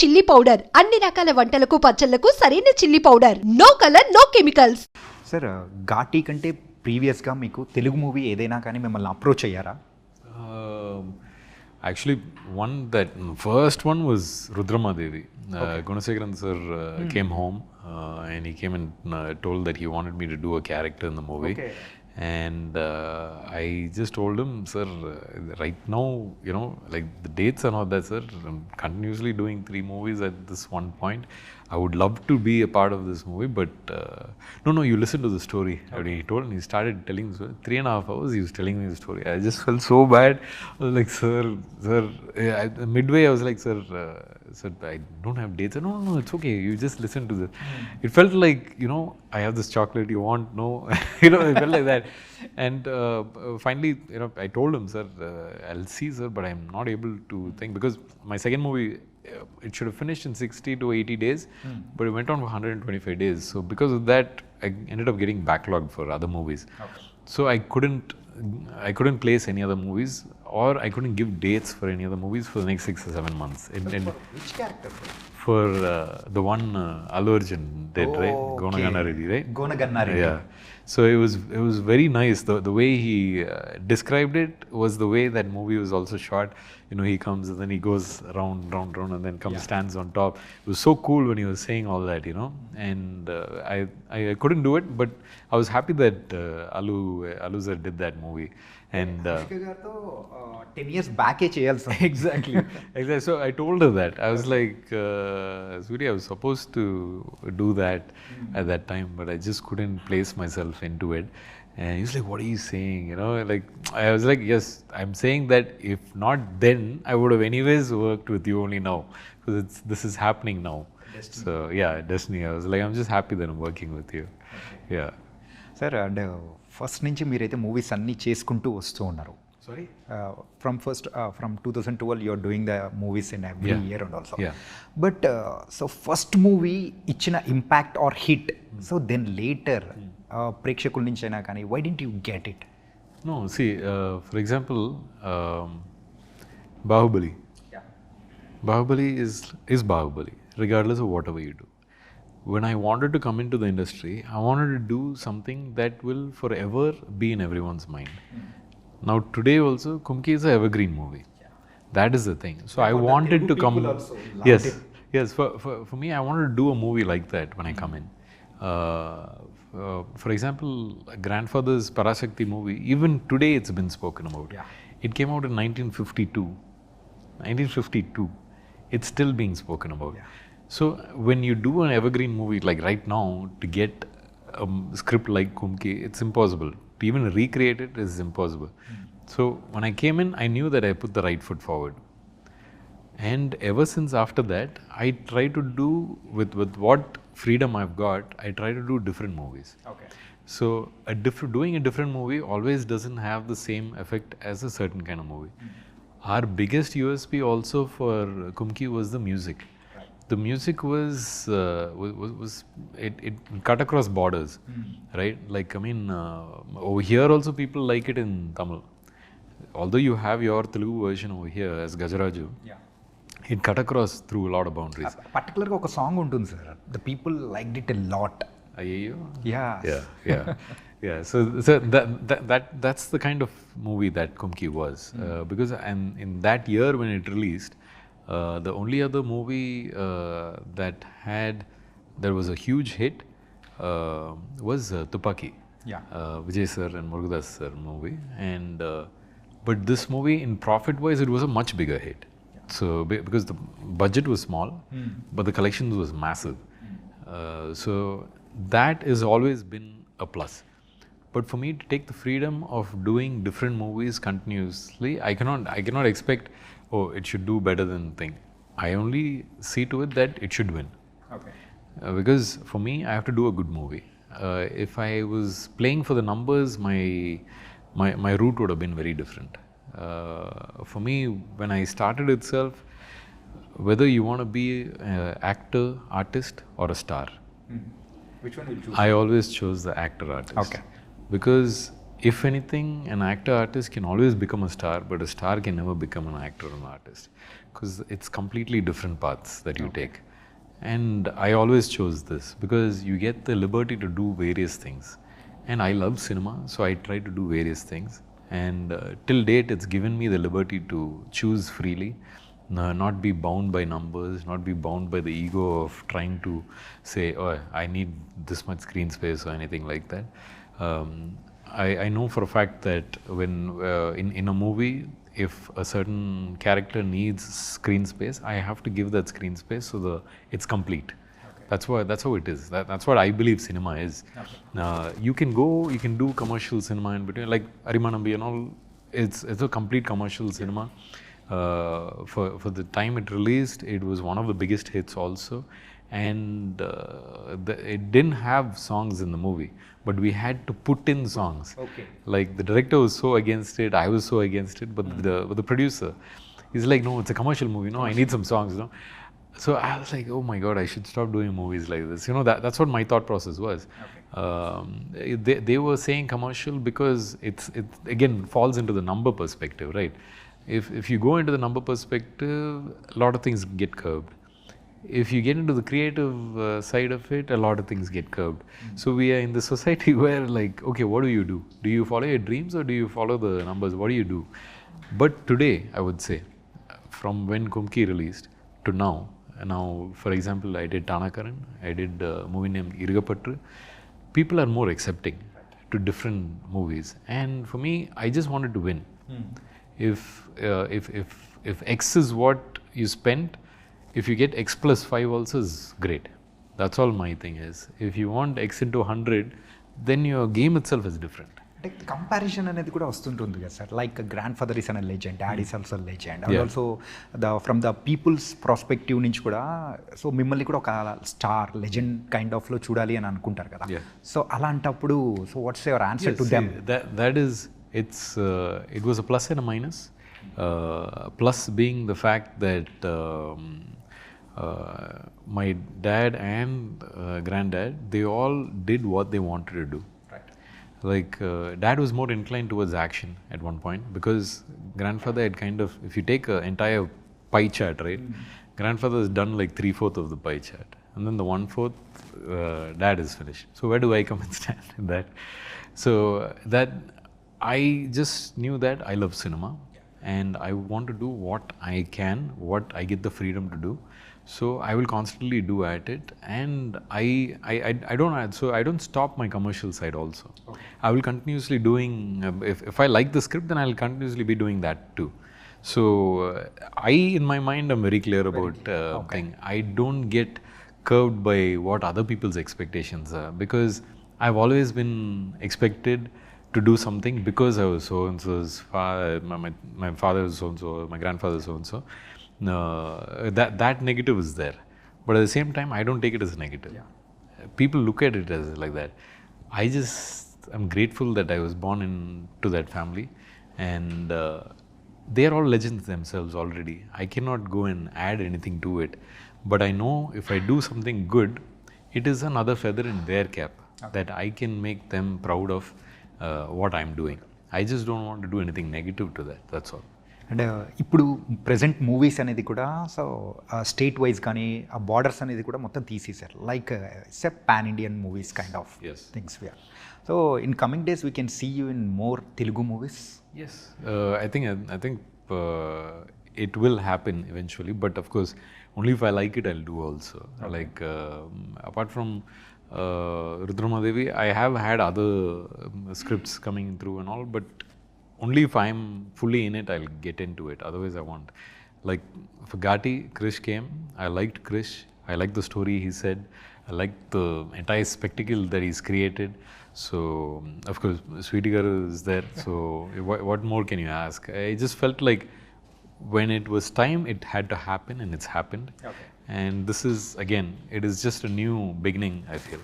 Chilli powder అన్ని రకాల వంటలకు పచ్చళ్లకు సరైన chilli powder. No colour no chemicals. Sir ఘాటీ కంటే ప్రీవియస్గా మీకు తెలుగు మూవీ ఏదైనా కానీ మిమ్మల్ని అప్రోచ్ అయ్యారా? Actually, first one was Rudhramadevi. Gunasekaran sir came home and he came and told that he wanted me to do a character in the movie. Okay. And I just told him, sir, right now, like the dates are not that, sir. I'm continuously doing 3 movies at this one point. I would love to be a part of this movie, but no, you listen to the story. Okay. He told me, he started telling the story. 3.5 hours he was telling me the story. I just felt so bad. I was like, sir, midway I was like, sir, I don't have dates. No, it's okay. You just listen to this. It felt like, I have this chocolate you want. No, it felt like that. And finally, I told him, sir, I'll see, sir, but I'm not able to think because my second movie, it should have finished in 60 to 80 days, but it went on for 125 days. So because of that, I ended up getting backlogged for other movies. Okay. So I couldn't place any other movies, or I couldn't give dates for any other movies for the next 6 or 7 months. Which character? For the one Allu Arjun did, right? Gonagannareddy, right? Gonagannareddy. Yeah. So it was very nice. The way he described it was the way that movie was also shot. He comes and then he goes round and then stands on top. It was so cool when he was saying all that, And I couldn't do it, but I was happy that Allu sir did that movie. And 10 years back cheyalsi. Exactly. So I told her that. I was like, Sweetie, I was supposed to do that at that time, but I just couldn't place myself into it. And he was like, what are you saying? Like, I was like, yes, I'm saying that if not then, I would have anyways worked with you only now. Because this is happening now. Destiny. So, yeah, destiny. I was like, I'm just happy that I'm working with you. Okay. Yeah. Sir, and first నుంచి మీరైతే movies అన్నీ చేసుకుంటూ వస్తూ ఉన్నారు. Sorry? From 2012, you're doing the movies in every year and also. Yeah. But, so first movie ఇచ్చిన impact or hit, so then later, ప్రేక్షకుల నుంచి అయినా కానీ, why didn't you get it? No, see, for example, Bahubali. Yeah. Bahubali is Bahubali, regardless of whatever you do. When I wanted to come into the industry, I wanted to do something that will forever be in everyone's mind. Now today also, Kumki is an evergreen movie. Yeah. That is the thing. So I wanted to come. Yes. For me, I wanted to do a movie like that when I come in. For example, grandfather's Parashakti movie. Even today, it's been spoken about. Yeah. It came out in 1952. 1952. It's still being spoken about. Yeah. So when you do an evergreen movie like right now, to get a script like Kumki, it's impossible. To even recreate it is impossible. So when I came in, I knew that I put the right foot forward. And ever since after that, I try to do with what freedom I've got, I try to do different movies. Okay. So doing a different movie always doesn't have the same effect as a certain kind of movie. Our biggest USP also for Kumki was the music. The music was it cut across borders, right? Like, I mean, over here also people like it in Tamil. Although you have your Telugu version over here as Gajaraju, it cut across through a lot of boundaries. Particularly oka song untundi sir. The people liked it a lot. Ayyo. Yeah. So that's the kind of movie that Kumki was, because and in that year when it released. The only other movie there was a huge hit was Tupaki. Yeah. Vijay sir and Murugadas sir movie, and but this movie in profit wise it was a much bigger hit. Yeah. So because the budget was small, but the collections was massive. So that has always been a plus. But for me to take the freedom of doing different movies continuously, I cannot expect, it should do better than the thing. I only see to it that it should win. Okay. Because for me, I have to do a good movie. If I was playing for the numbers, my route would have been very different. For me, when I started itself, whether you want to be an actor, artist, or a star, Which one will you choose? I always chose the actor artist. Okay. Because if anything, an actor artist can always become a star, but a star can never become an actor or an artist, because it's completely different paths that you take. And I always chose this because you get the liberty to do various things. And I love cinema, so I try to do various things. And till date, it's given me the liberty to choose freely, not be bound by numbers, not be bound by the ego of trying to say, oh, I need this much screen space or anything like that. I know for a fact that when in a movie, if a certain character needs screen space, I have to give that screen space so it's complete. Okay. That's how it is. That's what I believe cinema is. Okay. You can do commercial cinema in between, like Arimanambi and all. It's a complete commercial cinema. For the time it released, it was one of the biggest hits also. And it didn't have songs in the movie, but we had to put in songs. Okay. Like the director was so against it, I was so against it, but the producer, he's like, no, it's a commercial movie, no, I need some songs, no. So I was like, oh my God, I should stop doing movies like this. You know, that's what my thought process was. Okay. They were saying commercial because it again falls into the number perspective, right? If you go into the number perspective, a lot of things get curbed. If you get into the creative side of it, a lot of things get curbed. So we are in the society where, like, okay, what do you do? Do you follow your dreams or do you follow the numbers? What do you do? But today, I would say, from when Kumki released to now, for example, I did Tanakaran, I did a movie named Irugapatru. People are more accepting to different movies. And for me, I just wanted to win. If X is what you spent, if you get X plus 5 also is great. That's all my thing is. If you want X into 100, then your game itself is different. అంటే comparison అనేది కూడా వస్తుంటుంది కదా sir, like grandfather is an legend, dad is also legend, and also from the people's prospective నుంచి కూడా so మిమ్మల్ని కూడా ఒక స్టార్ లెజెండ్ కైండ్ ఆఫ్లో చూడాలి అని అనుకుంటారు కదా. సో అలాంటప్పుడు so what's your answer to them? That is, it was a plus and a minus. Plus being the fact that my dad and granddad, they all did what they wanted to do. Right. Like dad was more inclined towards action at one point, because grandfather had kind of, if you take an entire pie chart, right? Grandfather has done like 3/4 of the pie chart, and then the 1/4 dad is finished. So where do I come and stand in that? So that I just knew that I love cinema. And I want to do what I can, what I get the freedom to do. So I will constantly do at it, and I don't stop my commercial side also. Okay. I will continuously doing, if I like the script, then I'll continuously be doing that too. So in my mind, I'm very clear about thing. I don't get curved by what other people's expectations are, because I've always been expected to do something because I was so-and-so's father, my father was so-and-so, my grandfather was so-and-so. That negative is there. But at the same time, I don't take it as a negative. Yeah. People look at it as like that. I'm grateful that I was born into that family. And they are all legends themselves already. I cannot go and add anything to it. But I know if I do something good, it is another feather in their cap. Okay. That I can make them proud of what I'm doing. I just don't want to do anything negative to that. That's all. And ఇప్పుడు present movies అనేది కూడా so state wise కానీ ఆ borders అనేది కూడా మొత్తం తీసేశారు, like సెప్ pan Indian movies kind of things we are. So in coming days we can see you in more Telugu movies? Yes, I think it will happen eventually, but of course only if I like it I'll do also. Okay. Like apart from Rudhramadevi, I have had other scripts coming through and all, but only if I'm fully in it I'll get into it. Otherwise I won't. Like for Ghaati, Krish came. I liked Krish. I liked the story he said. I liked the entire spectacle that he's created. So of course Sweetie Garu is there. So what more can you ask? I just felt like when it was time, it had to happen, and it's happened. Okay. And this is, again, it is just a new beginning, I feel.